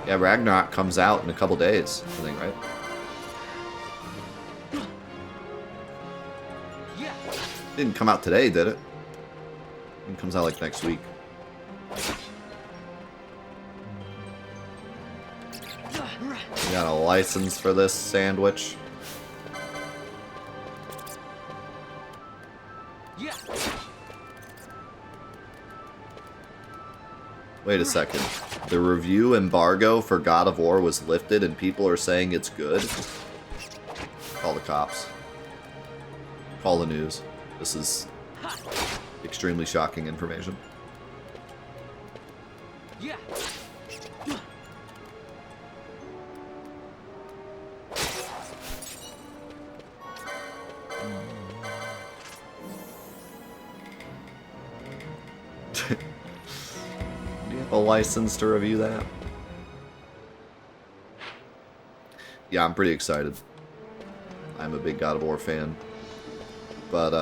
Yeah, Ragnarok comes out in a couple days, I think, right? Didn't come out today, did it? It comes out like next week. You got a license for this sandwich? Wait a second. The review embargo for God of War was lifted and people are saying it's good? Call the cops. Call the news. This is extremely shocking information. Do you have a license to review that? Yeah, I'm pretty excited. I'm a big God of War fan. But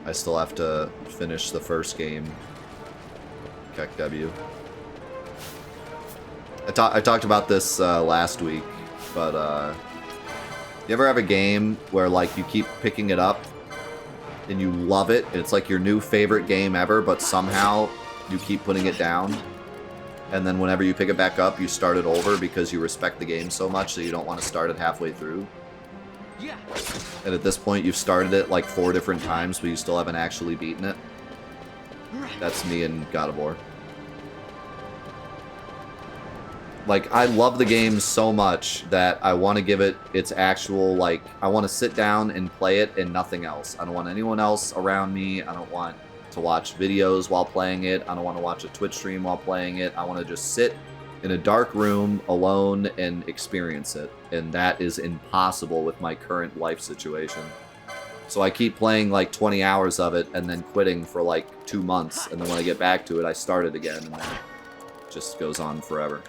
I still have to finish the first game. Keck W. I talked about this last week, but you ever have a game where like you keep picking it up and you love it, and it's like your new favorite game ever, but somehow you keep putting it down, and then whenever you pick it back up, you start it over because you respect the game so much that you don't want to start it halfway through? And at this point, you've started it like 4 different times, but you still haven't actually beaten it. That's me in God of War. Like, I love the game so much that I want to give it its actual, like, I want to sit down and play it and nothing else. I don't want anyone else around me. I don't want to watch videos while playing it. I don't want to watch a Twitch stream while playing it. I want to just sit in a dark room alone and experience it. And that is impossible with my current life situation. So I keep playing like 20 hours of it and then quitting for like 2 months. And then when I get back to it, I start it again. And then it just goes on forever.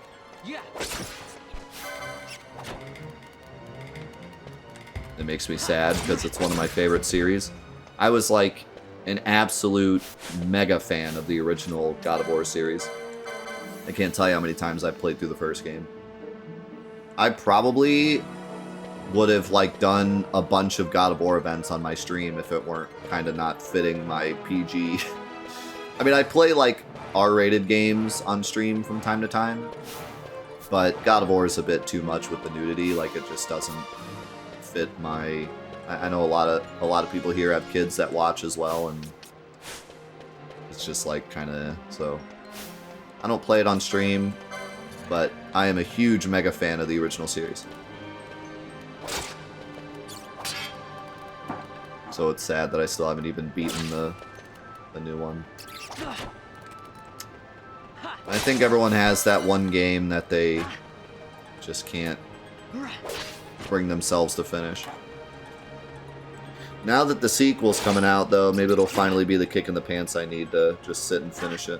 It makes me sad because it's one of my favorite series. I was like an absolute mega fan of the original God of War series. I can't tell you how many times I've played through the first game. I probably would have like done a bunch of God of War events on my stream if it weren't kind of not fitting my PG. I mean, I play like R-rated games on stream from time to time, but God of War is a bit too much with the nudity. Like, it just doesn't fit my... I know a lot of people here have kids that watch as well, and it's just like kind of... So I don't play it on stream, but I am a huge mega fan of the original series. So it's sad that I still haven't even beaten the new one. I think everyone has that one game that they just can't bring themselves to finish. Now that the sequel's coming out, though, maybe it'll finally be the kick in the pants I need to just sit and finish it.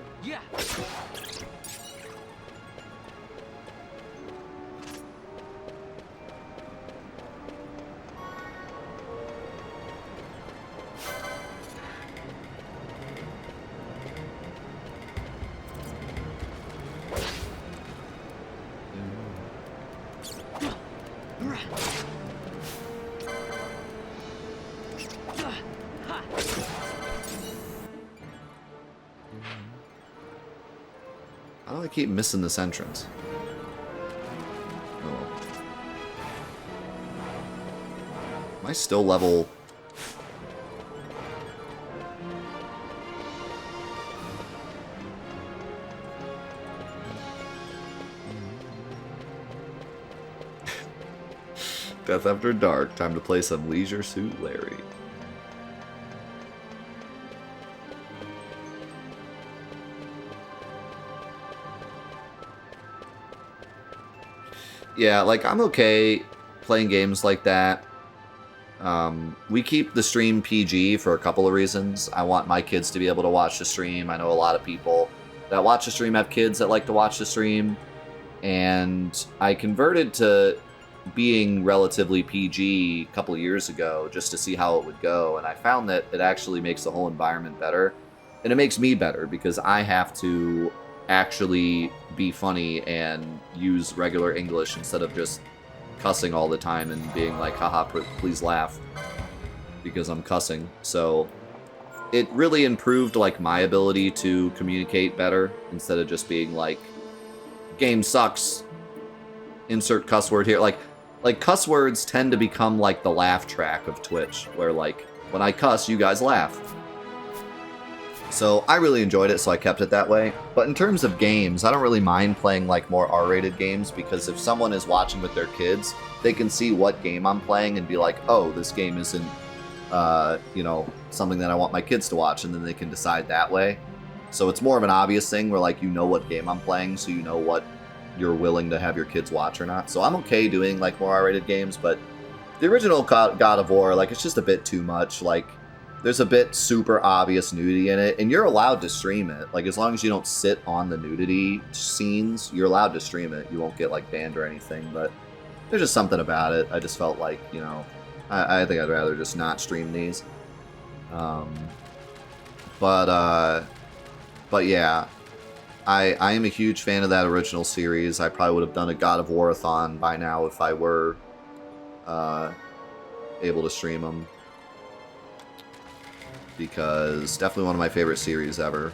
How do I keep missing this entrance? Oh. Am I still level... Death After Dark. Time to play some Leisure Suit Larry. Yeah, like, I'm okay playing games like that. We keep the stream PG for a couple of reasons. I want my kids to be able to watch the stream. I know a lot of people that watch the stream have kids that like to watch the stream. And I converted to being relatively PG a couple of years ago just to see how it would go. And I found that it actually makes the whole environment better. And it makes me better because I have to actually be funny and use regular English instead of just cussing all the time and being like, haha, please laugh because I'm cussing. So it really improved like my ability to communicate better instead of just being like, game sucks, insert cuss word here. Like cuss words tend to become like the laugh track of Twitch, where like when I cuss, you guys laugh. So I really enjoyed it, so I kept it that way. But in terms of games, I don't really mind playing like more R-rated games, because if someone is watching with their kids, they can see what game I'm playing and be like, oh, this game isn't, you know, something that I want my kids to watch, and then they can decide that way. So it's more of an obvious thing where like you know what game I'm playing, so you know what you're willing to have your kids watch or not. So I'm okay doing like more R-rated games, but the original God of War, like, it's just a bit too much. Like, there's a bit super obvious nudity in it, and you're allowed to stream it. Like, as long as you don't sit on the nudity scenes, you're allowed to stream it. You won't get, like, banned or anything, but there's just something about it. I just felt like, you know, I think I'd rather just not stream these. But yeah, I am a huge fan of that original series. I probably would have done a God of War-a-thon by now if I were able to stream them. Because definitely one of my favorite series ever.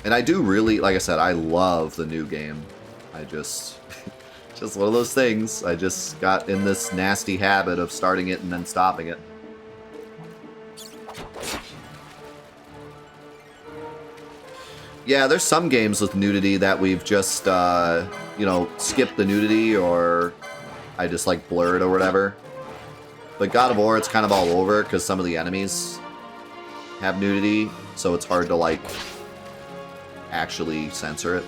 And I do really, like I said, I love the new game. I just, just one of those things. I just got in this nasty habit of starting it and then stopping it. Yeah, there's some games with nudity that we've just, you know, skipped the nudity, or I just, like, blurred or whatever. But God of War, it's kind of all over, because some of the enemies have nudity, so it's hard to, like, actually censor it.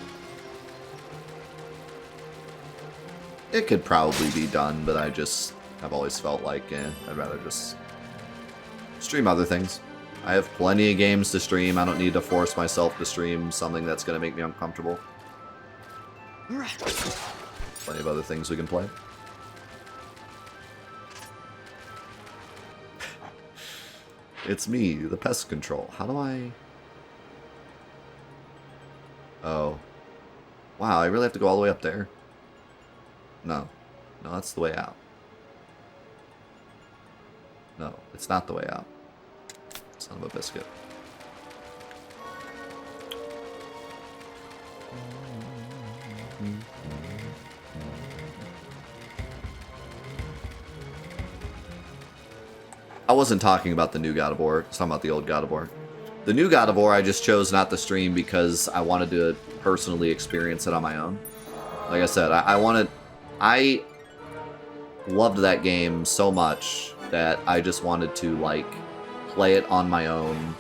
It could probably be done, but I've always felt like, I'd rather just stream other things. I have plenty of games to stream. I don't need to force myself to stream something that's going to make me uncomfortable. Plenty of other things we can play. It's me, the pest control. How do I... Oh. Wow, I really have to go all the way up there? No. No, that's the way out. No, it's not the way out. Son of a biscuit. I wasn't talking about the new God of War. I was talking about the old God of War. The new God of War, I just chose not to stream because I wanted to personally experience it on my own. Like I said, I loved that game so much that I just wanted to, like, play it on my own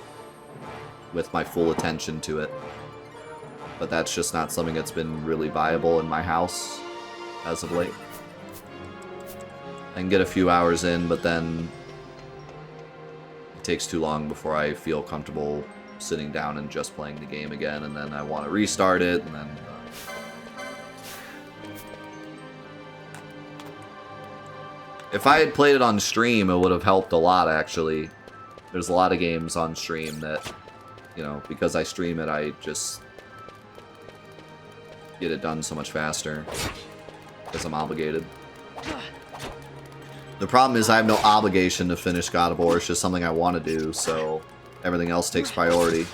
with my full attention to it. But that's just not something that's been really viable in my house as of late. I can get a few hours in, but then it takes too long before I feel comfortable sitting down and just playing the game again, and then I want to restart it, and then... If I had played it on stream, it would have helped a lot, actually. There's a lot of games on stream that, you know, because I stream it, I just get it done so much faster because I'm obligated. The problem is I have no obligation to finish God of War. It's just something I want to do, so everything else takes priority.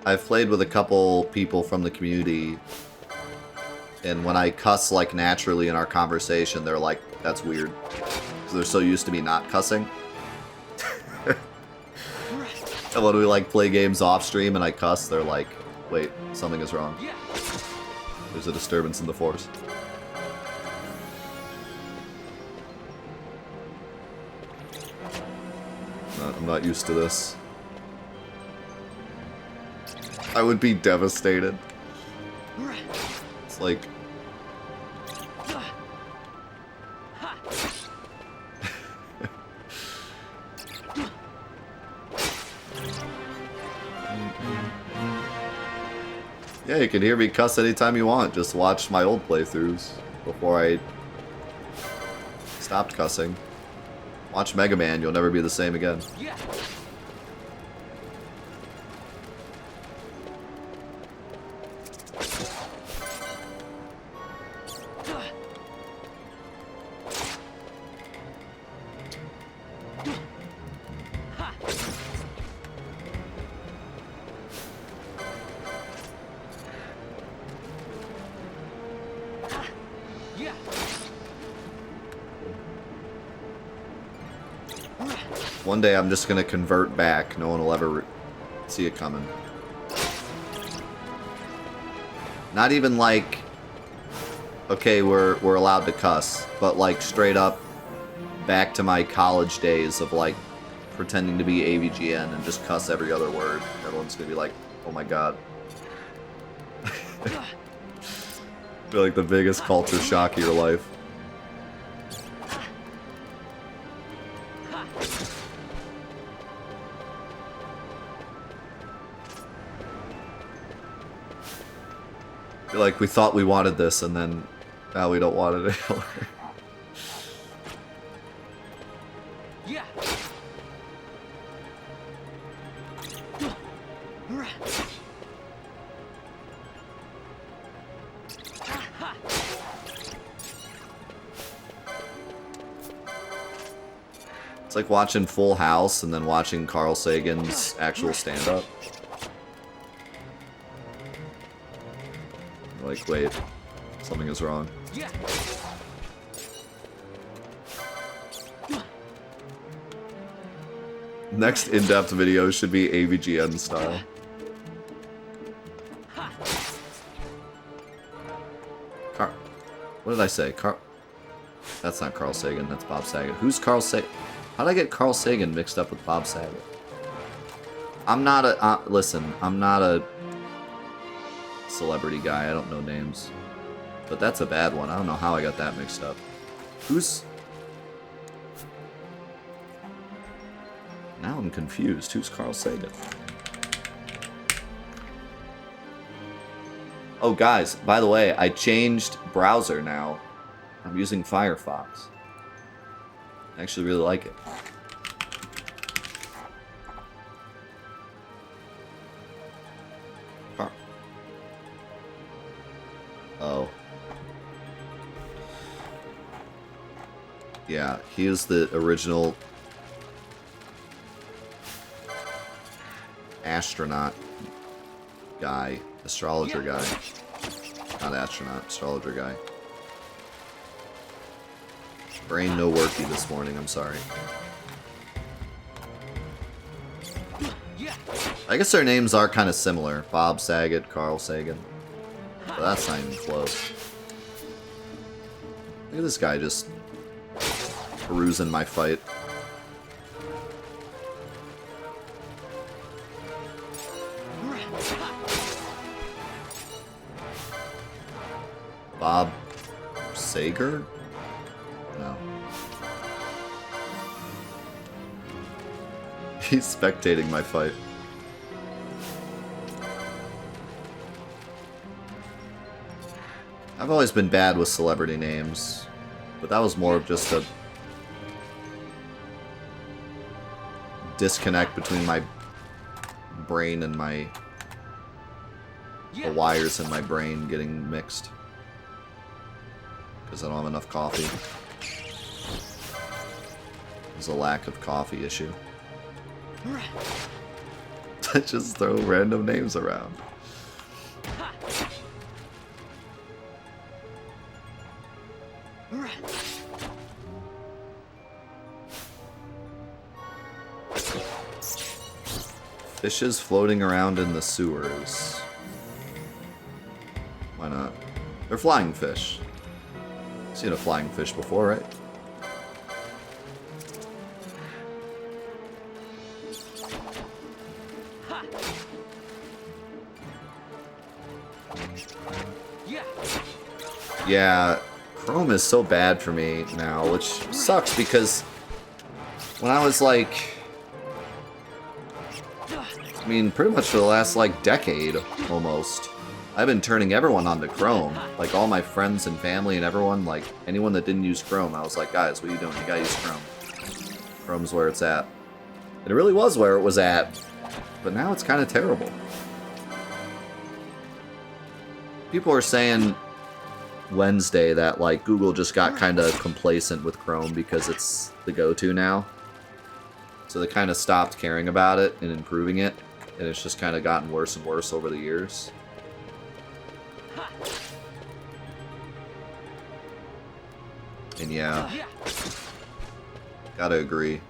I've played with a couple people from the community, and when I cuss, like, naturally in our conversation, they're like, that's weird. Because they're so used to me not cussing. And when we, like, play games off stream and I cuss, they're like, wait, something is wrong. There's a disturbance in the force. I'm not used to this. I would be devastated. It's like... Yeah, you can hear me cuss anytime you want. Just watch my old playthroughs before I stopped cussing. Watch Mega Man, you'll never be the same again. Yeah. One day I'm just gonna convert back. No one will ever see it coming. Not even like, okay, we're allowed to cuss, but like straight up back to my college days of like pretending to be AVGN and just cuss every other word. Everyone's gonna be like, oh my god. Feel like the biggest culture shock of your life. Like, we thought we wanted this, and then now we don't want it anymore. Yeah. It's like watching Full House and then watching Carl Sagan's actual stand-up. Like, wait, something is wrong. Yeah. Next in-depth video should be AVGN style. What did I say? That's not Carl Sagan, that's Bob Saget. Who's Carl Sagan? How did I get Carl Sagan mixed up with Bob Saget? I'm not a... listen, I'm not a celebrity guy. I don't know names. But that's a bad one. I don't know how I got that mixed up. Who's... Now I'm confused. Who's Carl Sagan? Oh, guys, by the way, I changed browser now. I'm using Firefox. I actually really like it. Oh. Yeah, he is the original astronaut guy. Astrologer guy. Not astronaut, astrologer guy. Brain no worky this morning, I'm sorry. I guess their names are kind of similar. Bob Saget, Carl Sagan. But that's not even close. Look at this guy just perusing my fight. Bob Sager? No. He's spectating my fight. I've always been bad with celebrity names, but that was more of just a disconnect between my brain and the wires in my brain getting mixed. Because I don't have enough coffee. There's a lack of coffee issue. I just throw random names around. Fishes floating around in the sewers. Why not? They're flying fish. Seen a flying fish before, right? Yeah, Chrome is so bad for me now, which sucks because when I was like, I mean, pretty much for the last like decade almost, I've been turning everyone onto Chrome. Like, all my friends and family and everyone, like, anyone that didn't use Chrome, I was like, guys, what are you doing? You gotta use Chrome. Chrome's where it's at. And it really was where it was at, but now it's kind of terrible. People are saying Wednesday that, like, Google just got kind of complacent with Chrome because it's the go-to now. So they kind of stopped caring about it and improving it, and it's just kind of gotten worse and worse over the years. And yeah, gotta agree.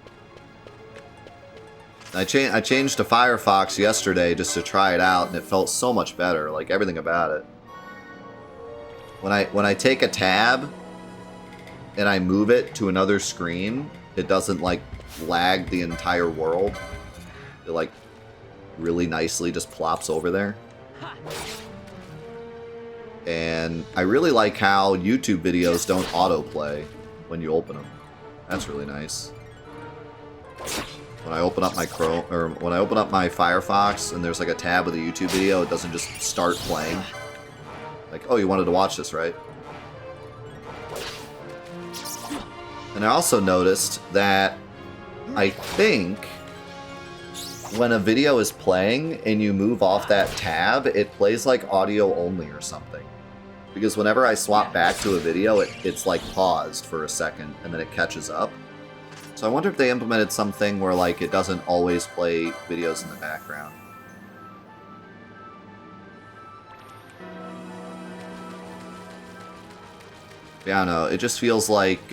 I changed to Firefox yesterday just to try it out, and it felt so much better. Like, everything about it. When I take a tab and I move it to another screen, it doesn't like lag the entire world. It like really nicely just plops over there. And I really like how YouTube videos don't autoplay when you open them. That's really nice. When I open up my Chrome, or when I open up my Firefox and there's like a tab with a YouTube video, it doesn't just start playing. Like, oh, you wanted to watch this, right? And I also noticed that I think when a video is playing and you move off that tab, it plays like audio only or something. Because whenever I swap back to a video, it's like paused for a second and then it catches up. So I wonder if they implemented something where like it doesn't always play videos in the background. Yeah, I don't know. It just feels like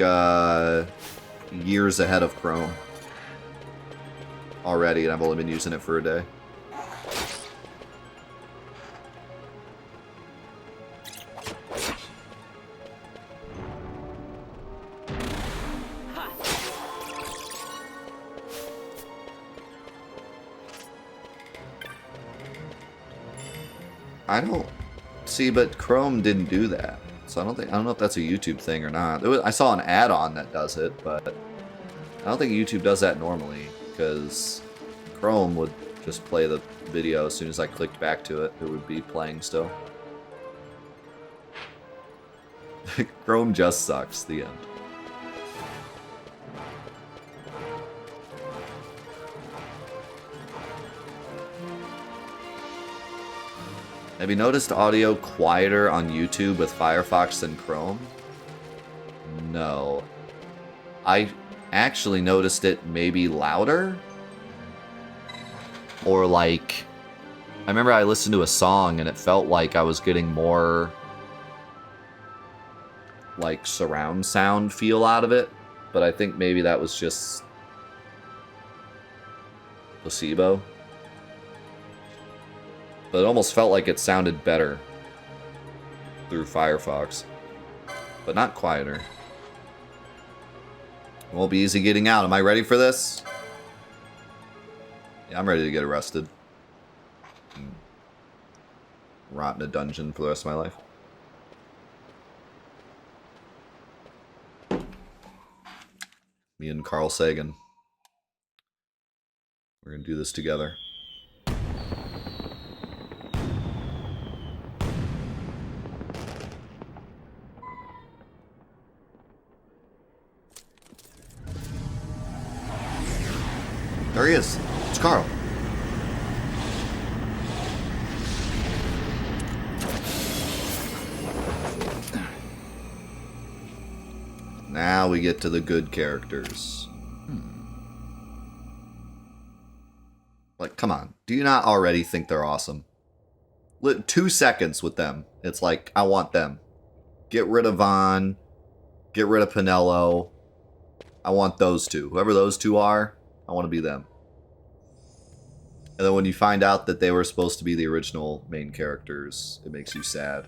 years ahead of Chrome already, and I've only been using it for a day. I don't see, but Chrome didn't do that. So I don't know if that's a YouTube thing or not. I saw an add-on that does it, but I don't think YouTube does that normally, because Chrome would just play the video as soon as I clicked back to it. It would be playing still. Chrome just sucks. The end. Have you noticed audio quieter on YouTube with Firefox than Chrome? No. I actually noticed it maybe louder. Or like, I remember I listened to a song and it felt like I was getting more like surround sound feel out of it. But I think maybe that was just placebo. But it almost felt like it sounded better through Firefox. But not quieter. It won't be easy getting out. Am I ready for this? Yeah, I'm ready to get arrested. And rot in a dungeon for the rest of my life. Me and Carl Sagan. We're gonna do this together. There he is. It's Carl. Now we get to the good characters. Like, come on. Do you not already think they're awesome? 2 seconds with them. It's like, I want them. Get rid of Vaughn. Get rid of Pinello. I want those two. Whoever those two are, I want to be them. And then when you find out that they were supposed to be the original main characters, it makes you sad.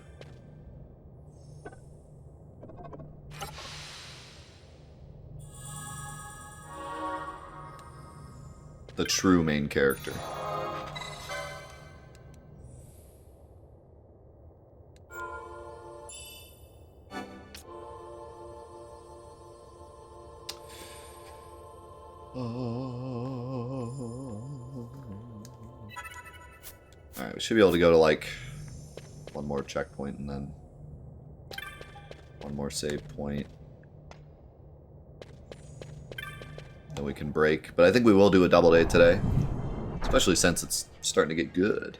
The true main character. Alright, we should be able to go to, like, One more checkpoint and then one more save point. Then we can break. But I think we will do a double day today. Especially since it's starting to get good.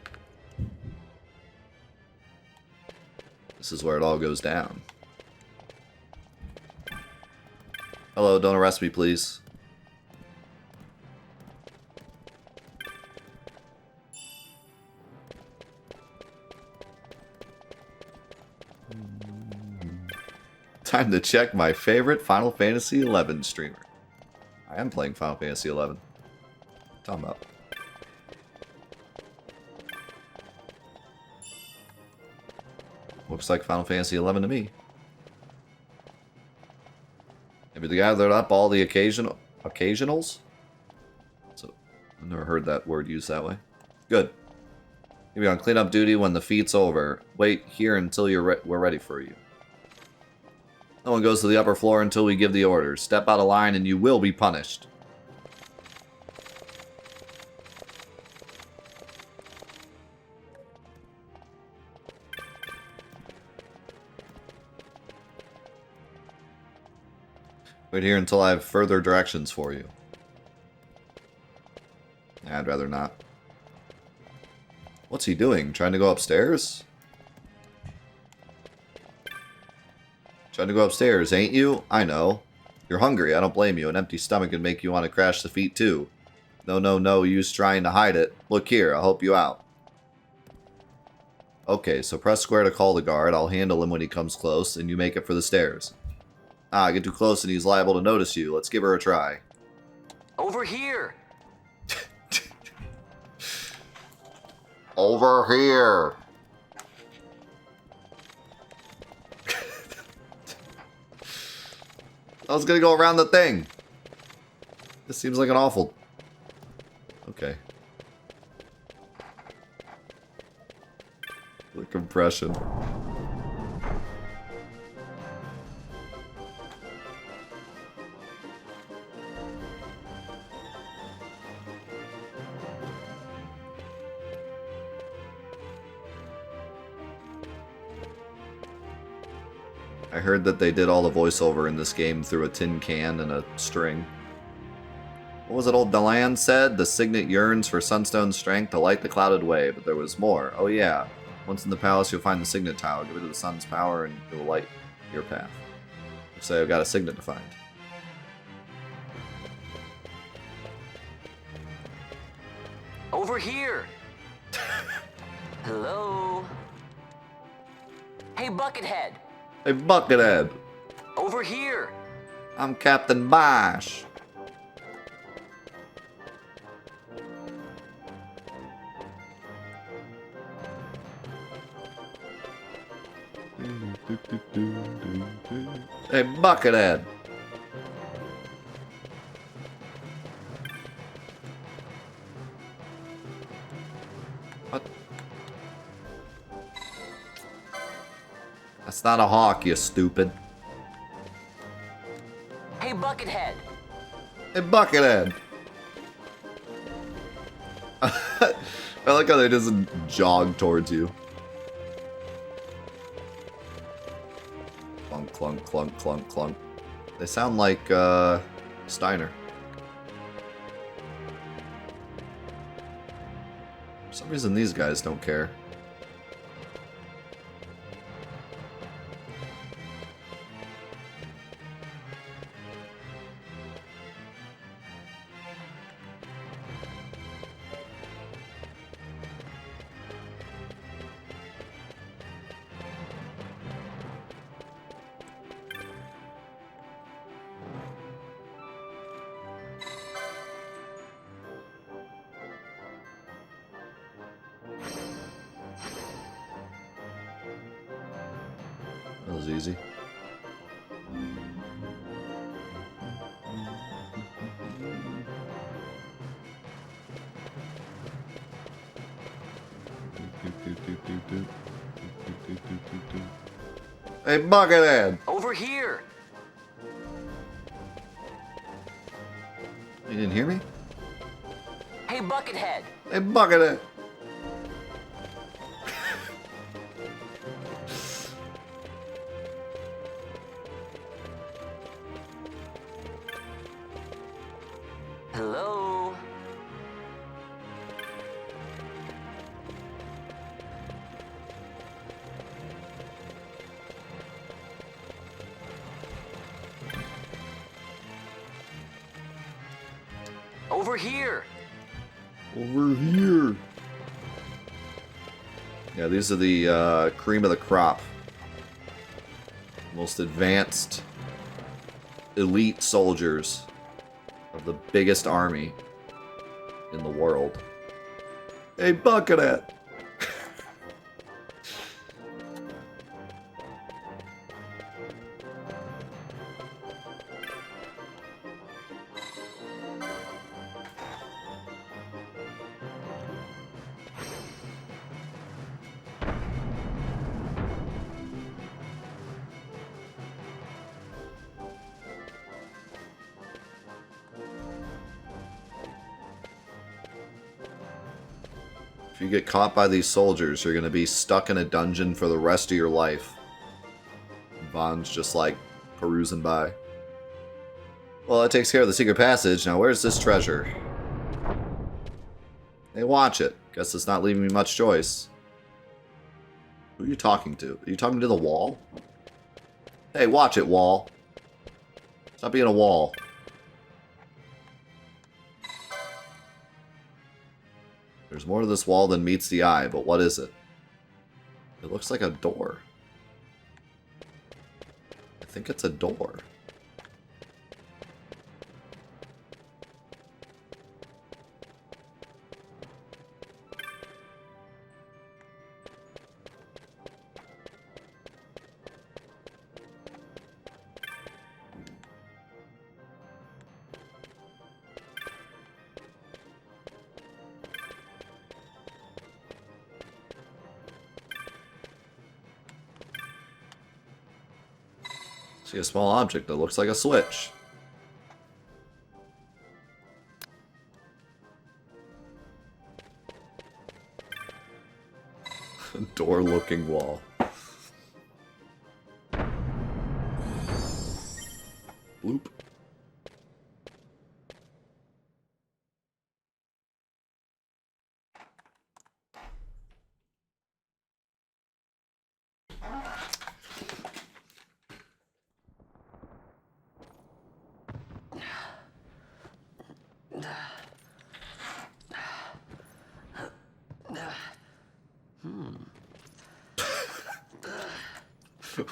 This is where it all goes down. Hello, don't arrest me, please. Time to check my favorite Final Fantasy XI streamer. I am playing Final Fantasy XI. What are you talking about? Looks like Final Fantasy XI to me. Have you gathered up all the occasionals? So, I've never heard that word used that way. Good. You'll be on cleanup duty when the feat's over. Wait here until we're ready for you. No one goes to the upper floor until we give the orders. Step out of line and you will be punished. Wait here until I have further directions for you. I'd rather not. What's he doing? Trying to go upstairs? Trying to go upstairs, ain't you? I know. You're hungry, I don't blame you. An empty stomach can make you want to crash the feet too. No, no, no use trying to hide it. Look here, I'll help you out. Okay, so press square to call the guard. I'll handle him when he comes close, and you make it for the stairs. Ah, get too close and he's liable to notice you. Let's give her a try. Over here. Over here. I was gonna go around the thing. This seems like an awful... Okay. The compression. I heard that they did all the voiceover in this game through a tin can and a string. What was it old Deland said? The signet yearns for sunstone strength to light the clouded way, but there was more. Oh yeah. Once in the palace, you'll find the signet tile. Give it to the sun's power and it will light your path. Say I've got a signet to find. Over here. Hello. Hey, Buckethead. Hey, Buckethead. Over here. I'm Captain Bosch. Hey, Buckethead. What? That's not a hawk, you stupid. Hey, Buckethead. Hey, Buckethead. I like how they just jog towards you. Clunk, clunk, clunk, clunk, clunk. They sound like, Steiner. For some reason, these guys don't care. That was easy. Hey, Buckethead! Over here. You didn't hear me? Hey, Buckethead. Hey, Buckethead! Hello? Over here! Over here. Yeah, these are the cream of the crop. Most advanced elite soldiers of the biggest army in the world. Hey, Buckethead! If you get caught by these soldiers, you're going to be stuck in a dungeon for the rest of your life. Vaughn's just like perusing by. Well, that takes care of the secret passage. Now, where's this treasure? Hey, watch it. Guess it's not leaving me much choice. Who are you talking to? Are you talking to the wall? Hey, watch it, wall. Stop being a wall. There's more to this wall than meets the eye, but what is it? It looks like a door. I think it's a door. See a small object that looks like a switch. A door-looking wall. Bloop.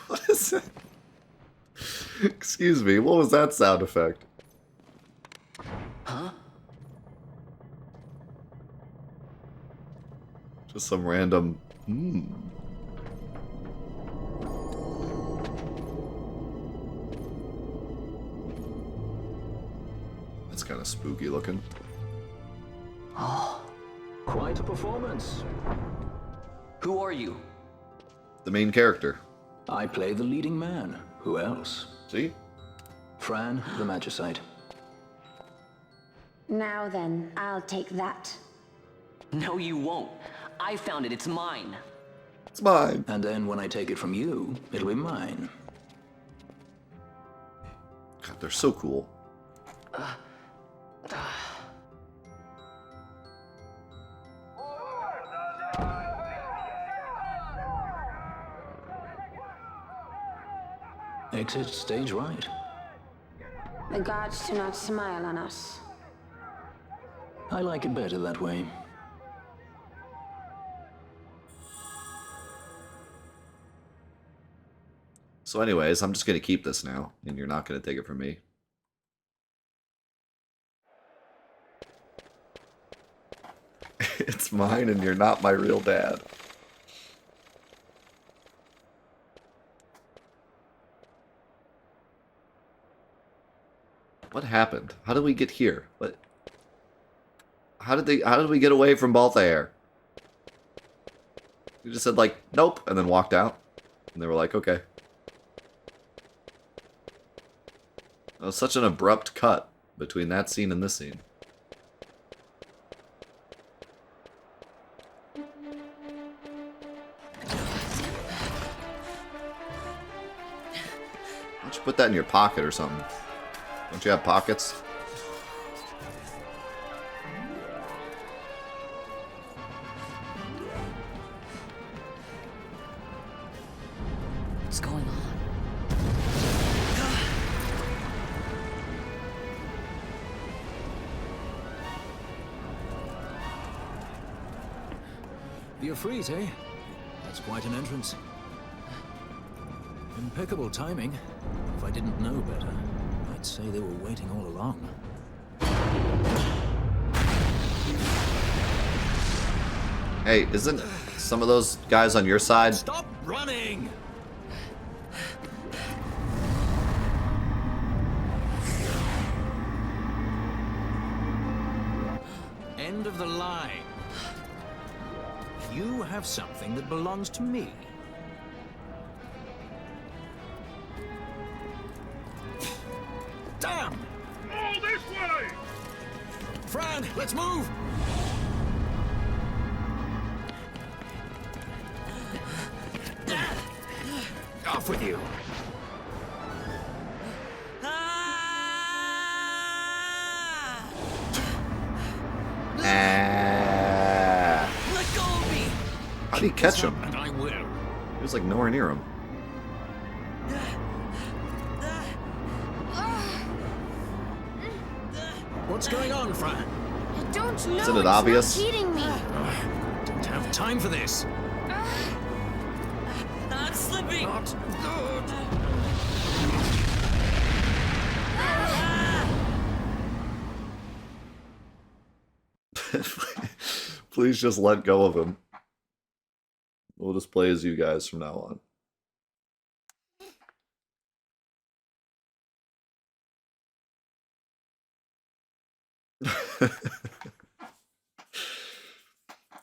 What is that? Excuse me, what was that sound effect? Huh? Just some random... That's kind of spooky looking. Oh, Quite a performance. who are you? The main character. I play the leading man. Who else? See? Fran, the Magicite. Now then, I'll take that. No, you won't. I found it. It's mine. It's mine. And then when I take it from you, it'll be mine. God, they're so cool. Exit stage right. The gods do not smile on us. I like it better that way. So anyways, I'm just going to keep this now, and you're not going to take it from me. It's mine, and you're not my real dad. What happened? How did we get here? What? How did we get away from Balthair? You just said like, nope, and then walked out. And they were like, okay. That was such an abrupt cut between that scene and this scene. Why don't you put that in your pocket or something? Don't you have pockets? The Efreet, eh? That's quite an entrance. Impeccable timing. If I didn't know better, I'd say they were waiting all along. Hey, isn't some of those guys on your side? Stop running! End of the line. You have something that belongs to me. Damn! All this way! Fran, let's move! Off with you! Let go of me! How did he catch him? And I will. He was like nowhere near him. What's going on, Fran? I don't know. Isn't it it's obvious? Not eating me. Don't have time for this. Not slipping! Not good. Please just let go of him. We'll just play as you guys from now on.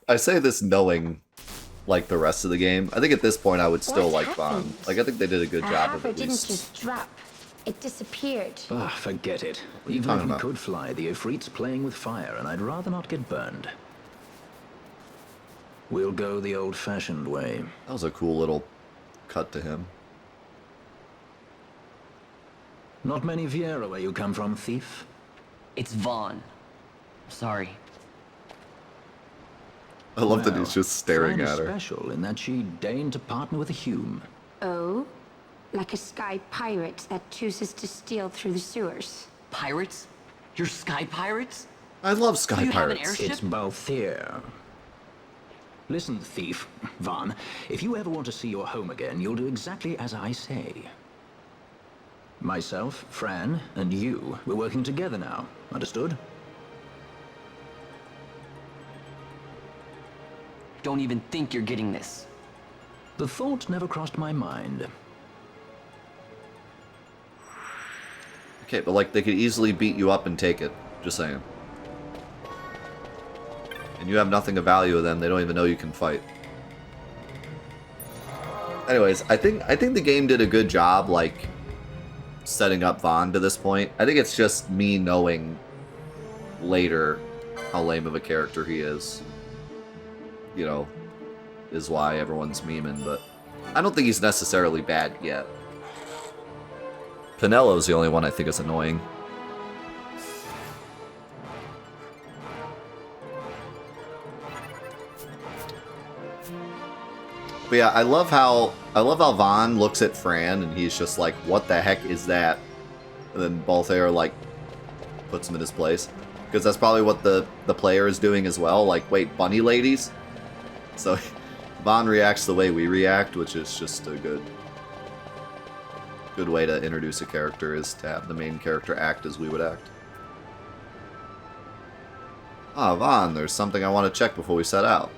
I say this knowing, like, the rest of the game. I think at this point I would still What like Vaughn. happened? Like, I think they did a good A job of hammer at didn't least. just drop. It disappeared. Ah, forget it. are you Even talking if we about? could fly, the Efreet's playing with fire, and I'd rather not get burned. We'll go the old-fashioned way. That was a cool little cut to him. Not many Viera where you come from, thief. It's Vaughn. Sorry. I love that Well, he's just staring Fran is at her. special in that she deigned to partner with a Hume. Oh? Like a sky pirate that chooses to steal through the sewers. Pirates? You're sky pirates? I love Sky you have an Pirates. airship? It's Balthier. Listen, thief. Vaughn, if you ever want to see your home again, you'll do exactly as I say. Myself, Fran, and you, we're working together now. Understood? Don't even think you're getting this. The thought never crossed my mind. Okay, but like they could easily beat you up and take it. Just saying. And you have nothing of value to them. They don't even know you can fight. Anyways, I think the game did a good job, like, setting up Vaughn to this point. I think it's just me knowing later how lame of a character he is. You know, is why everyone's memeing, but I don't think he's necessarily bad yet. Pinello's the only one I think is annoying. But yeah, I love how Vaughn looks at Fran and he's just like, "What the heck is that?" And then Balthair like puts him in his place, because that's probably what the player is doing as well. Like, wait, bunny ladies? So Vaughn reacts the way we react, which is just a good way to introduce a character, is to have the main character act as we would act. Ah, Vaughn, there's something I want to check before we set out.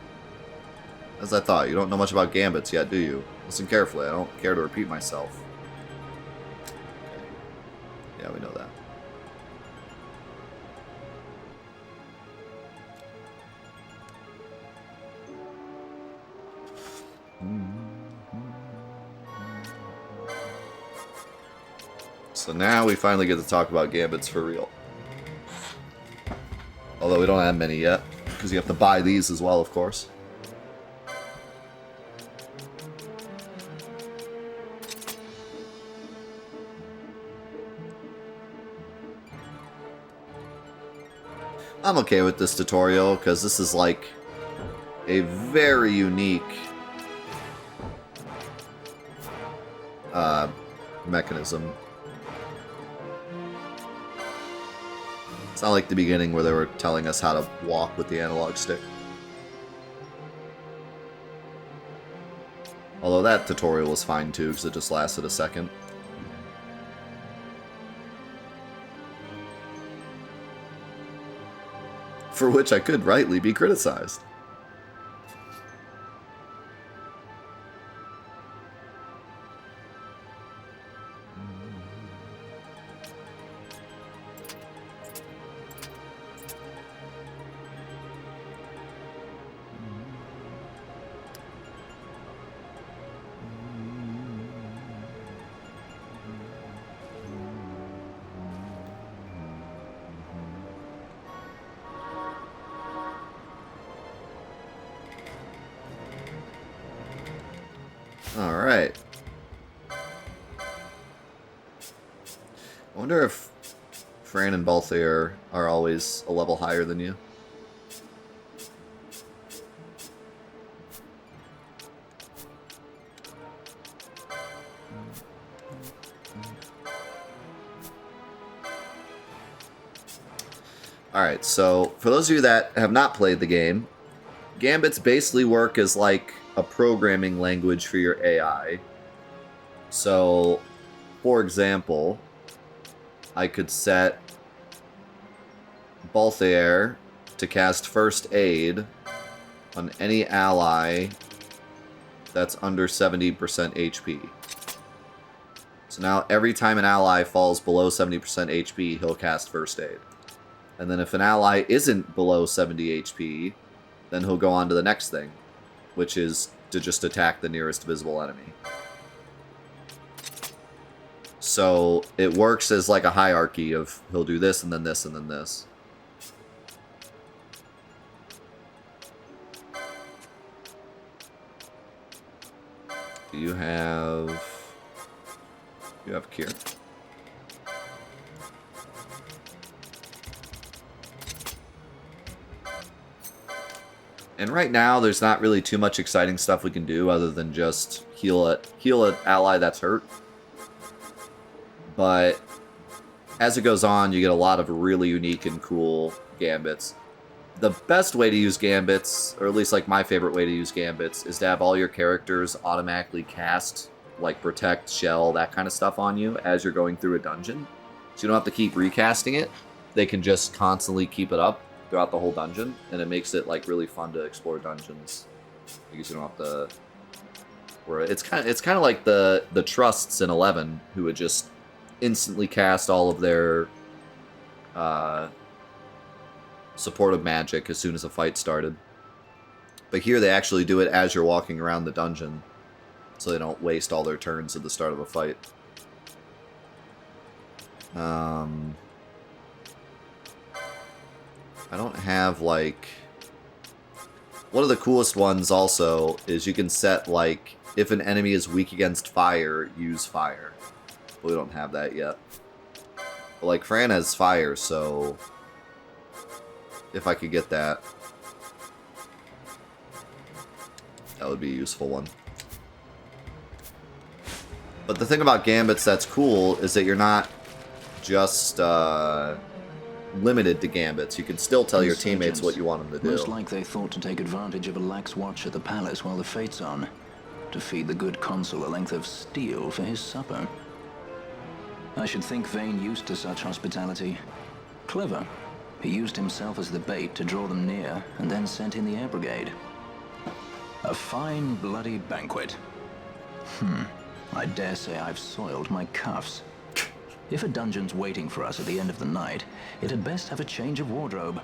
As I thought, you don't know much about gambits yet, do you? Listen carefully, I don't care to repeat myself. Yeah, we know that. So now we finally get to talk about gambits for real. Although we don't have many yet, because you have to buy these as well, of course. I'm okay with this tutorial, because this is like a very unique mechanism. It's not like the beginning where they were telling us how to walk with the analog stick. Although that tutorial was fine too, because it just lasted a second. For which I could rightly be criticized. Alright. I wonder if Fran and Balthier are always a level higher than you. Alright, so for those of you that have not played the game, Gambits basically work as like a programming language for your AI. So, for example, I could set Balthier to cast First Aid on any ally that's under 70% HP. So now every time an ally falls below 70% HP, he'll cast First Aid. And then if an ally isn't below 70 HP, then he'll go on to the next thing, which is to just attack the nearest visible enemy. So it works as like a hierarchy of he'll do this and then this and then this. You have Kier. And right now, there's not really too much exciting stuff we can do other than just heal an ally that's hurt. But as it goes on, you get a lot of really unique and cool gambits. The best way to use gambits, or at least like my favorite way to use gambits, is to have all your characters automatically cast, like protect, shell, that kind of stuff on you as you're going through a dungeon. So you don't have to keep recasting it. They can just constantly keep it up throughout the whole dungeon, and it makes it like really fun to explore dungeons because you don't have to. Where it's kind of like the trusts in 11 who would just instantly cast all of their supportive magic as soon as a fight started. But here they actually do it as you're walking around the dungeon, so they don't waste all their turns at the start of a fight. I don't have, like... One of the coolest ones, also, is you can set, like, if an enemy is weak against fire, use fire. But we don't have that yet. But, like, Fran has fire, so... If I could get that... That would be a useful one. But the thing about Gambits that's cool is that you're not just, limited to gambits. You can still tell your teammates what you want them to do. Most like they thought to take advantage of a lax watch at the palace while the fate's on, to feed the good consul a length of steel for his supper. I should think Vane used to such hospitality. Clever. He used himself as the bait to draw them near, and then sent in the air brigade. A fine bloody banquet. I dare say I've soiled my cuffs. If a dungeon's waiting for us at the end of the night, it had best have a change of wardrobe.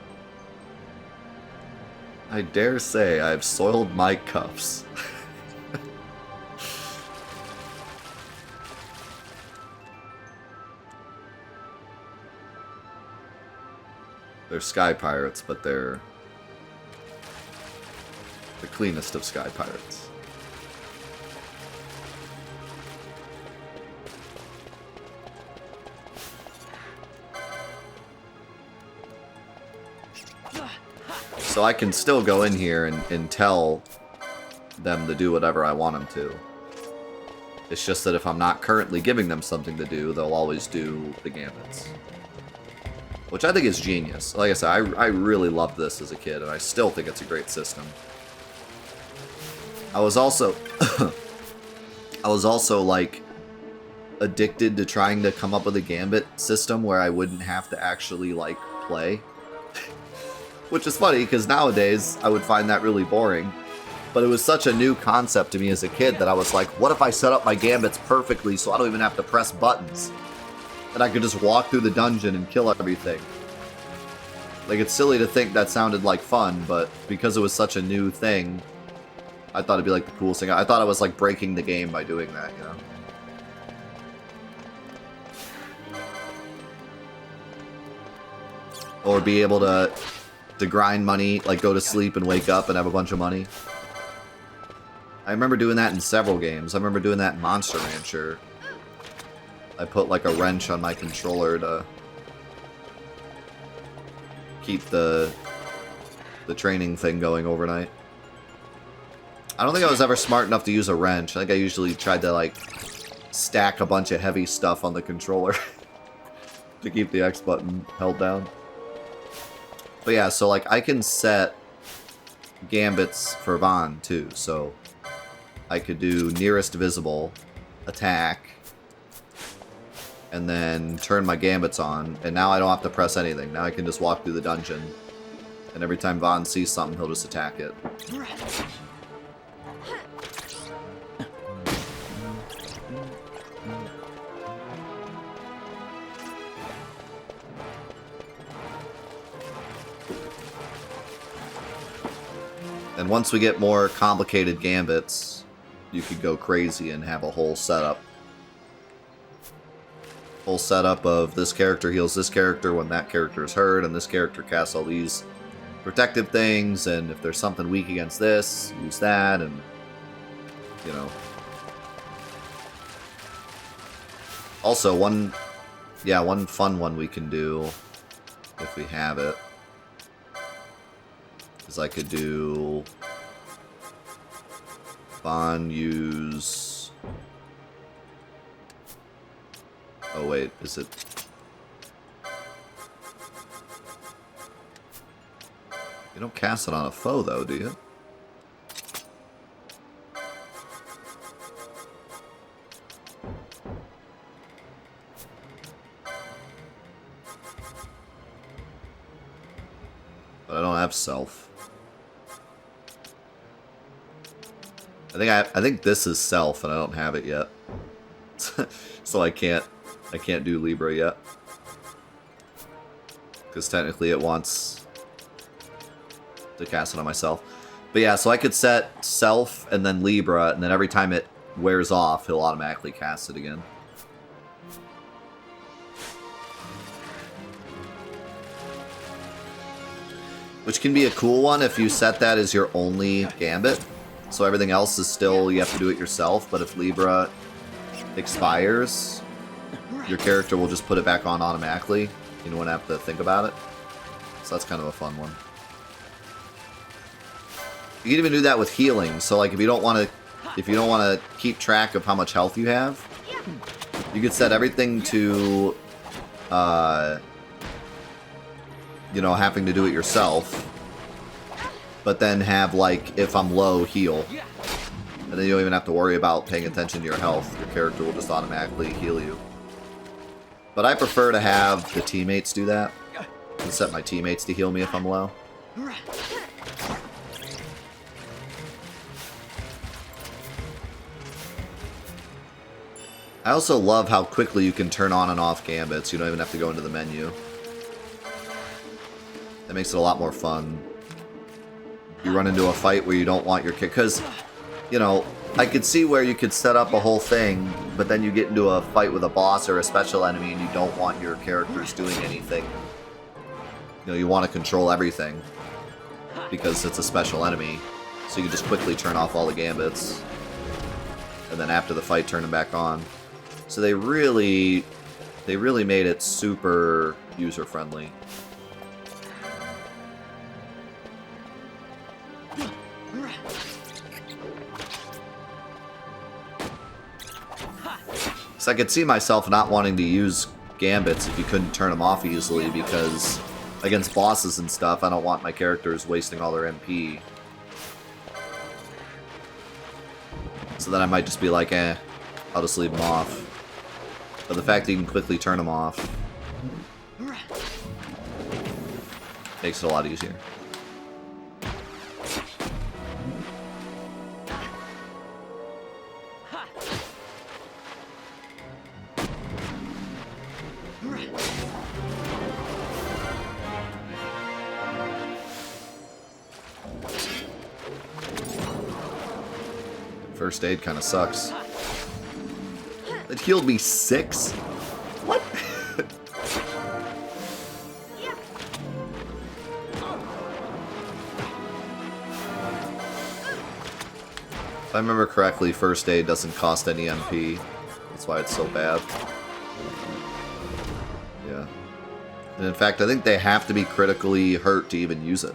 I dare say I've soiled my cuffs. They're sky pirates, but they're the cleanest of sky pirates. So I can still go in here and tell them to do whatever I want them to. It's just that if I'm not currently giving them something to do, they'll always do the gambits. Which I think is genius. Like I said, I really loved this as a kid, and I still think it's a great system. I was also I was also like addicted to trying to come up with a gambit system where I wouldn't have to actually like play. Which is funny because nowadays I would find that really boring. But it was such a new concept to me as a kid that I was like, what if I set up my gambits perfectly so I don't even have to press buttons? And I could just walk through the dungeon and kill everything. Like, it's silly to think that sounded like fun, but because it was such a new thing, I thought it'd be like the coolest thing. I thought I was like breaking the game by doing that, you know? Or be able to grind money, like go to sleep and wake up and have a bunch of money. I remember doing that in several games. I remember doing that in Monster Rancher. I put like a wrench on my controller to keep the training thing going overnight. I don't think I was ever smart enough to use a wrench. I think I usually tried to like stack a bunch of heavy stuff on the controller to keep the X button held down. But yeah, so like I can set gambits for Vaughn too. So I could do nearest visible, attack, and then turn my gambits on. And now I don't have to press anything. Now I can just walk through the dungeon. And every time Vaughn sees something, he'll just attack it. And once we get more complicated gambits, you could go crazy and have a whole setup. Whole setup of this character heals this character when that character is hurt, and this character casts all these protective things, and if there's something weak against this, use that, and, you know. Also, one fun one we can do, if we have it, is I could do Bond use... Oh wait, is it... You don't cast it on a foe though, do you? But I don't have self. I think this is self and I don't have it yet. So I can't do Libra yet. Because technically it wants to cast it on myself. But yeah, so I could set self and then Libra, and then every time it wears off, he'll automatically cast it again. Which can be a cool one if you set that as your only gambit. So everything else is still, you have to do it yourself, but if Libra expires, your character will just put it back on automatically. You don't have to think about it. So that's kind of a fun one. You can even do that with healing. So like if you don't want to keep track of how much health you have, you could set everything to you know, having to do it yourself. But then have, like, if I'm low, heal. And then you don't even have to worry about paying attention to your health. Your character will just automatically heal you. But I prefer to have the teammates do that. And set my teammates to heal me if I'm low. I also love how quickly you can turn on and off gambits. You don't even have to go into the menu. That makes it a lot more fun. You run into a fight where you don't want your kid, because, you know, I could see where you could set up a whole thing, but then you get into a fight with a boss or a special enemy and you don't want your characters doing anything. You know, you want to control everything because it's a special enemy, so you can just quickly turn off all the gambits, and then after the fight turn them back on. So they really made it super user-friendly. So I could see myself not wanting to use gambits if you couldn't turn them off easily, because against bosses and stuff, I don't want my characters wasting all their MP. So then I might just be like, I'll just leave them off. But the fact that you can quickly turn them off makes it a lot easier. First aid kind of sucks. It healed me 6? What? If I remember correctly, first aid doesn't cost any MP. That's why it's so bad. Yeah. And in fact, I think they have to be critically hurt to even use it.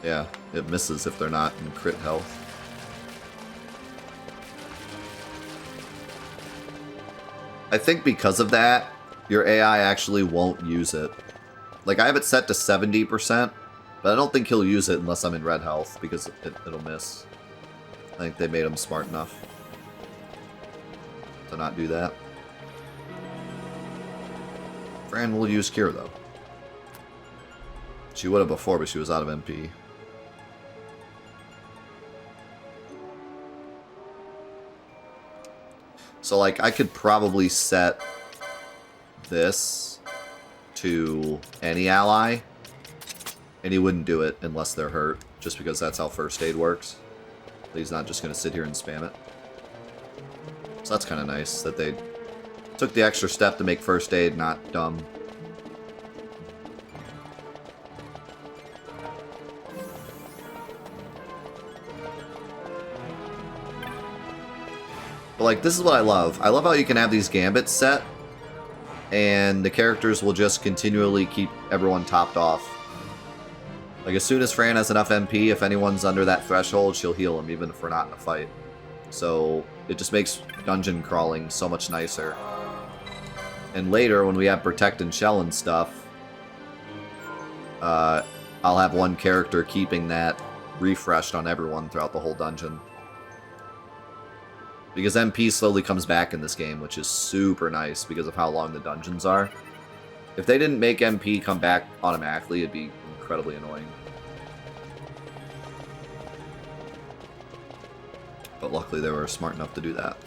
Yeah, it misses if they're not in crit health. I think because of that, your AI actually won't use it. Like, I have it set to 70%, but I don't think he'll use it unless I'm in red health, because it'll miss. I think they made him smart enough to not do that. Fran will use Cure, though. She would have before, but she was out of MP. So, like, I could probably set this to any ally, and he wouldn't do it unless they're hurt, just because that's how first aid works. But he's not just going to sit here and spam it. So that's kind of nice that they took the extra step to make first aid not dumb. But, like, this is what I love. I love how you can have these gambits set, and the characters will just continually keep everyone topped off. Like, as soon as Fran has enough MP, if anyone's under that threshold, she'll heal them, even if we're not in a fight. So, it just makes dungeon crawling so much nicer. And later, when we have Protect and Shell and stuff, I'll have one character keeping that refreshed on everyone throughout the whole dungeon. Because MP slowly comes back in this game, which is super nice because of how long the dungeons are. If they didn't make MP come back automatically, it'd be incredibly annoying. But luckily they were smart enough to do that.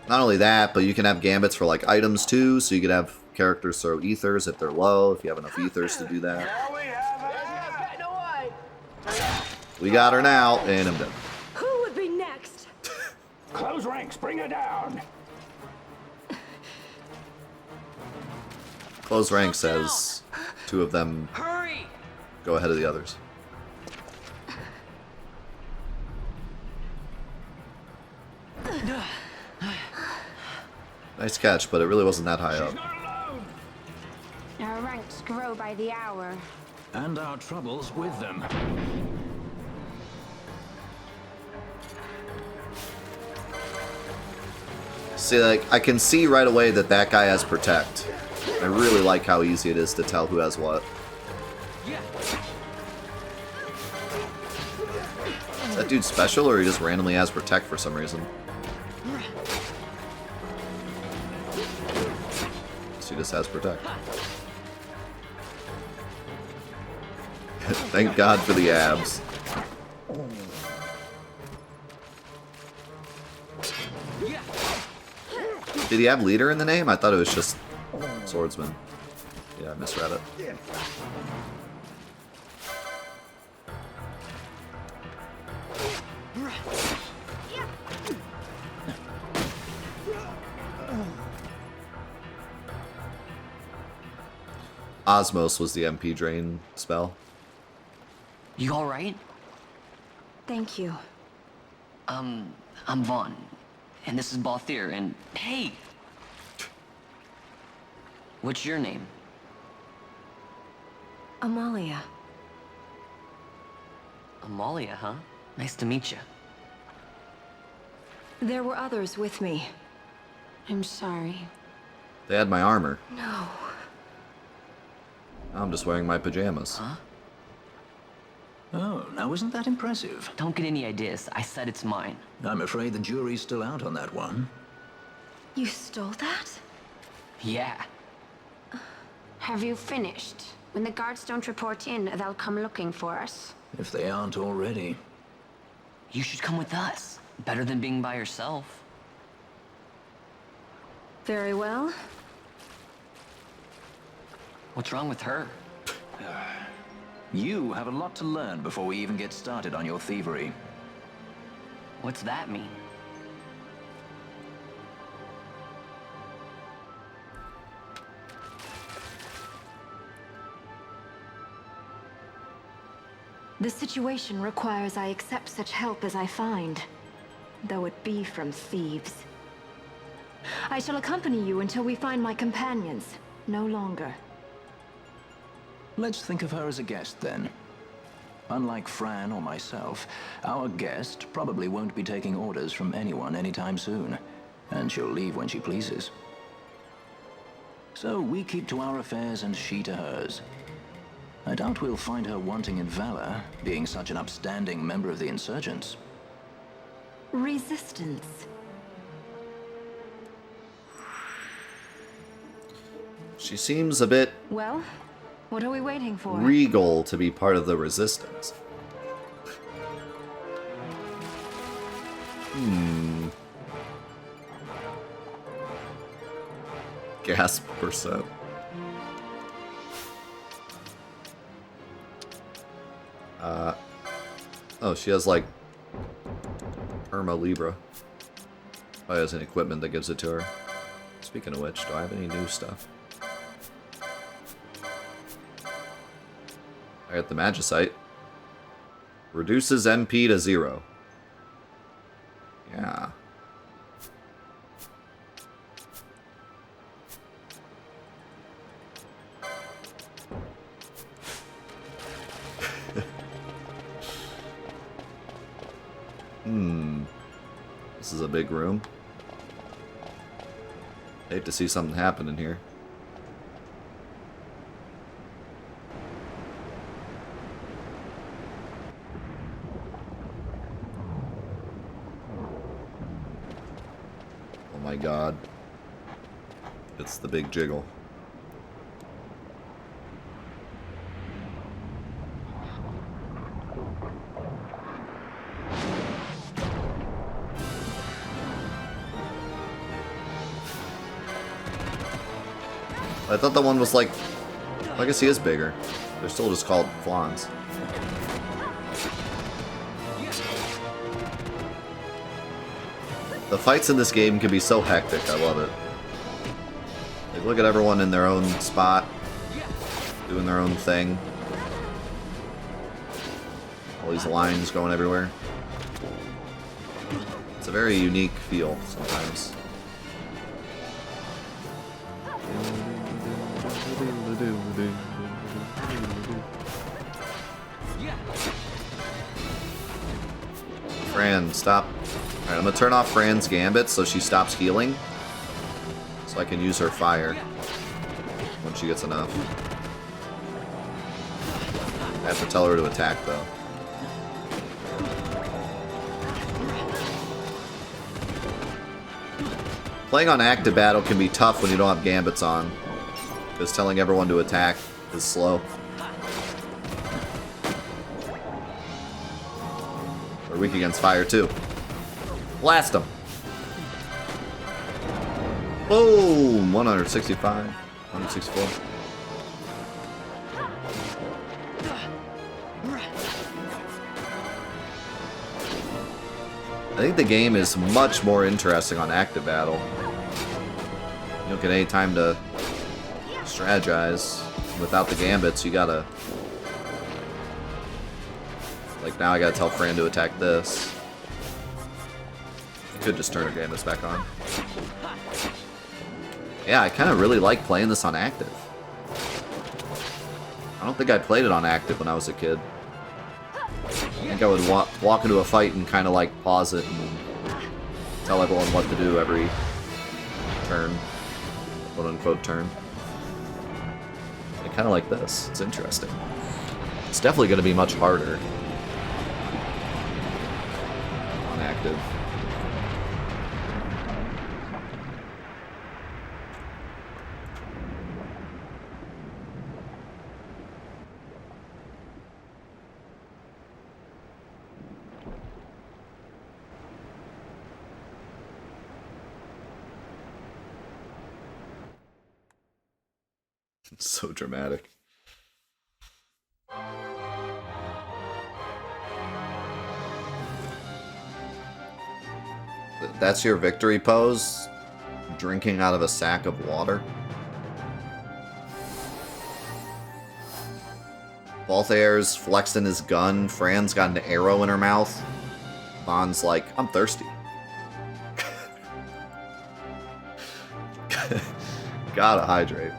Not only that, but you can have gambits for, like, items too, so you could have characters throw ethers if they're low, if you have enough ethers to do that. We got her now, and I'm done. Who would be next? Close ranks, bring her down. Close rank says 2 of them Hurry! go ahead of the others. Nice catch, but it really wasn't that high up. Our ranks grow by the hour. And our troubles with them. See, like, I can see right away that that guy has Protect. I really like how easy it is to tell who has what. Is that dude special, or he just randomly has Protect for some reason? So he just has Protect. Thank God for the abs. Did he have leader in the name? I thought it was just swordsman. Yeah, I misread it. Osmos was the MP drain spell. You alright? Thank you. I'm Vaughn. And this is Balthier, and hey! What's your name? Amalia. Amalia, huh? Nice to meet you. There were others with me. I'm sorry. They had my armor. No. I'm just wearing my pajamas. Huh? Oh, now isn't that impressive? Don't get any ideas. I said it's mine. I'm afraid the jury's still out on that one. You stole that? Yeah. Have you finished? When the guards don't report in, they'll come looking for us. If they aren't already. You should come with us. Better than being by yourself. Very well. What's wrong with her? You have a lot to learn before we even get started on your thievery. What's that mean? The situation requires I accept such help as I find, though it be from thieves. I shall accompany you until we find my companions, no longer. Let's think of her as a guest, then. Unlike Fran or myself, our guest probably won't be taking orders from anyone anytime soon, and she'll leave when she pleases. So we keep to our affairs and she to hers. I doubt we'll find her wanting in valor, being such an upstanding member of the insurgents. Resistance. She seems a bit Well, what are we waiting for? regal to be part of the resistance. Gasp percent. Oh, she has like Irma Libra. Probably has an equipment that gives it to her. Speaking of which, do I have any new stuff? I got the Magicite. Reduces MP to 0. Yeah. This is a big room. Hate to see something happen in here. Oh my god. It's the big jiggle. I thought that one was like... I guess he is bigger. They're still just called flans. The fights in this game can be so hectic, I love it. Like, look at everyone in their own spot, doing their own thing. All these lines going everywhere. It's a very unique feel sometimes. Fran, stop. Alright, I'm gonna turn off Fran's gambit so she stops healing. So I can use her fire when she gets enough. I have to tell her to attack though. Playing on active battle can be tough when you don't have gambits on, because telling everyone to attack is slow. We're weak against fire too. Blast them! Boom! 165, 164. I think the game is much more interesting on active battle. You don't get any time to strategize. Without the gambits, you gotta... Like, now I gotta tell Fran to attack this. I could just turn her gambits back on. Yeah, I kind of really like playing this on active. I don't think I played it on active when I was a kid. I think I would walk into a fight and kind of like pause it and tell everyone what to do every turn. Quote unquote turn. I kind of like this. It's interesting. It's definitely going to be much harder. perspective. It's so dramatic. That's your victory pose? Drinking out of a sack of water? Balthair's flexing his gun. Fran's got an arrow in her mouth. Bond's like, I'm thirsty. Gotta hydrate.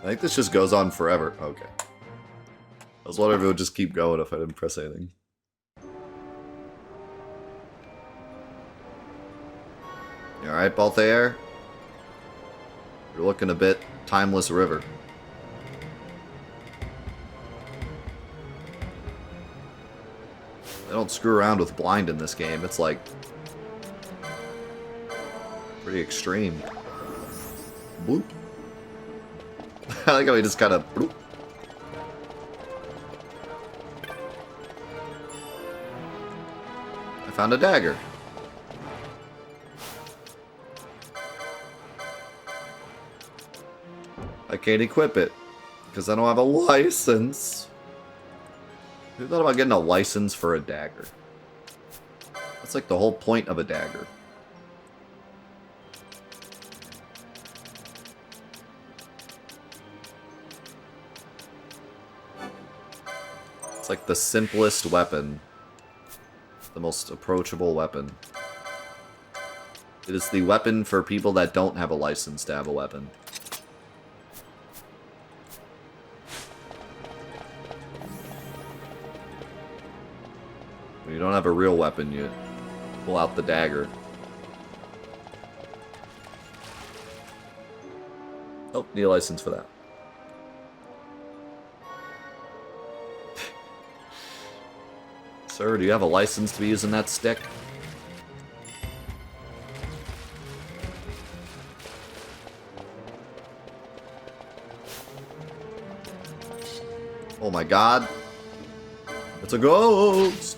I think this just goes on forever. Okay. I was wondering if it would just keep going if I didn't press anything. You alright, Balthair? You're looking a bit timeless river. They don't screw around with blind in this game. It's like pretty extreme. Bloop. I like how he just kind of bloop. I found a dagger. I can't equip it because I don't have a license. Who thought about getting a license for a dagger? That's like the whole point of a dagger. It's like the simplest weapon. The most approachable weapon. It is the weapon for people that don't have a license to have a weapon. When you don't have a real weapon, you pull out the dagger. Oh, need a license for that. Sir, do you have a license to be using that stick? Oh my god. It's a ghost!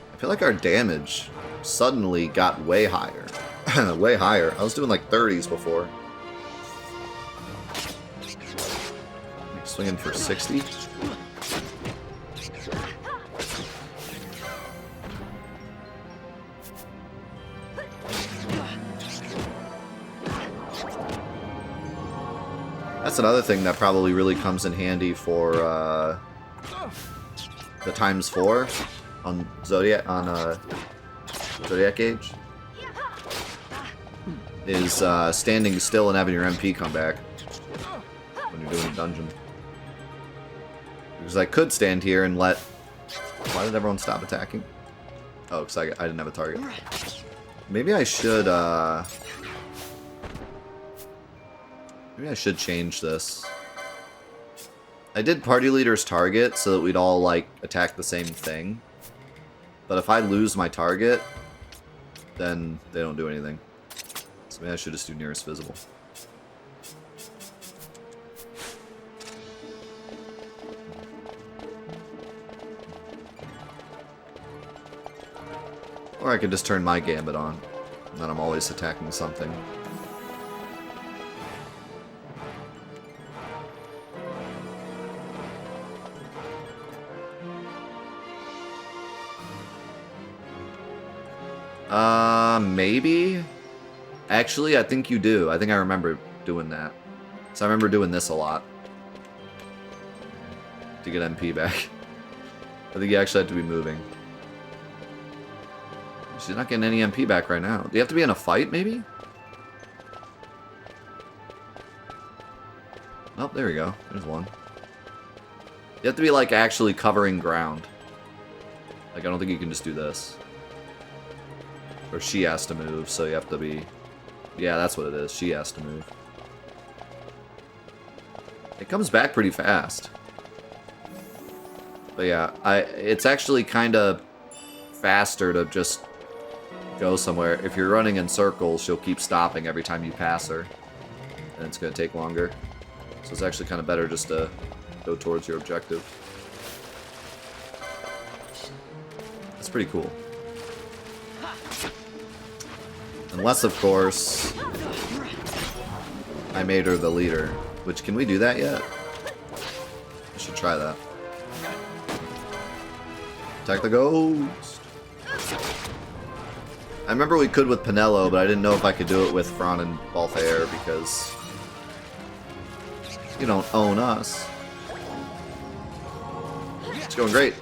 I feel like our damage suddenly got way higher. Way higher. I was doing like 30s before. Swinging for 60. That's another thing that probably really comes in handy for the ×4 on Zodiac Zodiac Gauge. Is standing still and having your MP come back when you're doing a dungeon. Because I could stand here and let... Why did everyone stop attacking? Oh, because I didn't have a target. Maybe I should, maybe I should change this. I did party leader's target so that we'd all, like, attack the same thing. But if I lose my target, then they don't do anything. So maybe I should just do nearest visible. Or I could just turn my gambit on, and then I'm always attacking something. Maybe? Actually, I think you do. I think I remember doing that. So I remember doing this a lot. To get MP back. I think you actually have to be moving. She's not getting any MP back right now. Do you have to be in a fight, maybe? Oh, there we go. There's one. You have to be, like, actually covering ground. Like, I don't think you can just do this. Or she has to move, so you have to be Yeah, that's what it is. She has to move. It comes back pretty fast. But yeah, it's actually kind of faster to just go somewhere. If you're running in circles, she'll keep stopping every time you pass her. And it's going to take longer. So it's actually kind of better just to go towards your objective. That's pretty cool. Unless, of course, I made her the leader. Which, can we do that yet? I should try that. Attack the ghost! I remember we could with Pinello, but I didn't know if I could do it with Fran and Balthair because you don't own us. It's going great.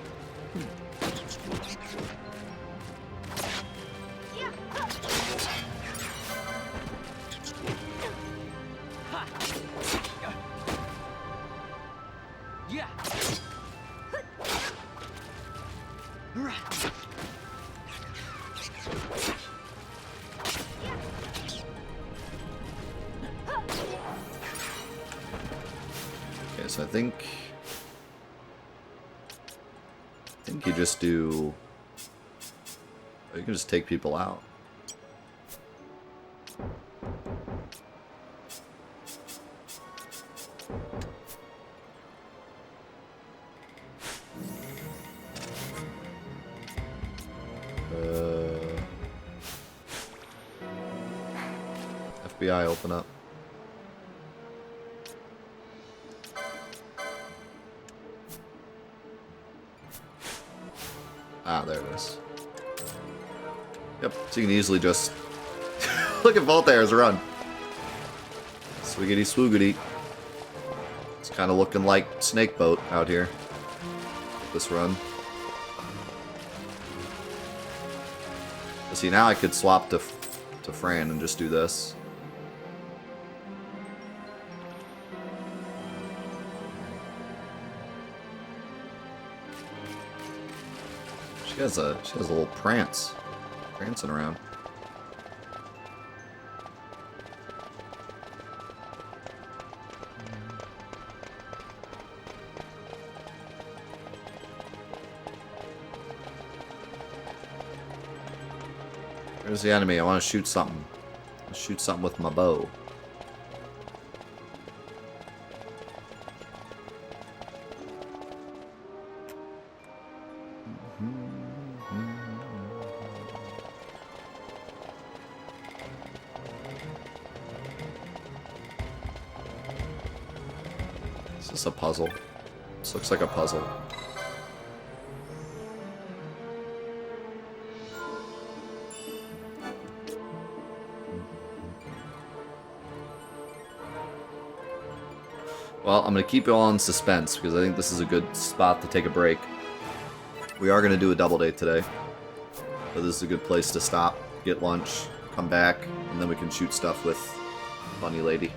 Okay, so I think you just do. You can just take people out. FBI, open up. Ah, there it is. Yep, so you can easily just... Look at Voltaire's run. Swiggity swoogity. It's kind of looking like Snake Boat out here. This run. But see, now I could swap to Fran and just do this. She has a little prancing around. Where's the enemy? I want to shoot something. Let's shoot something with my bow. Is this a puzzle? This looks like a puzzle. Well, I'm going to keep you all in suspense because I think this is a good spot to take a break. We are going to do a double date today. But this is a good place to stop, get lunch, come back, and then we can shoot stuff with Bunny Lady.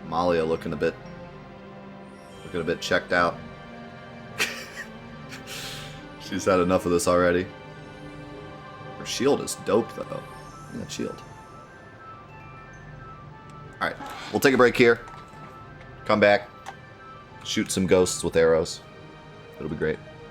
Malia looking a bit checked out. She's had enough of this already. Her shield is dope though. Look at that shield. Alright, we'll take a break here. Come back. Shoot some ghosts with arrows. It'll be great.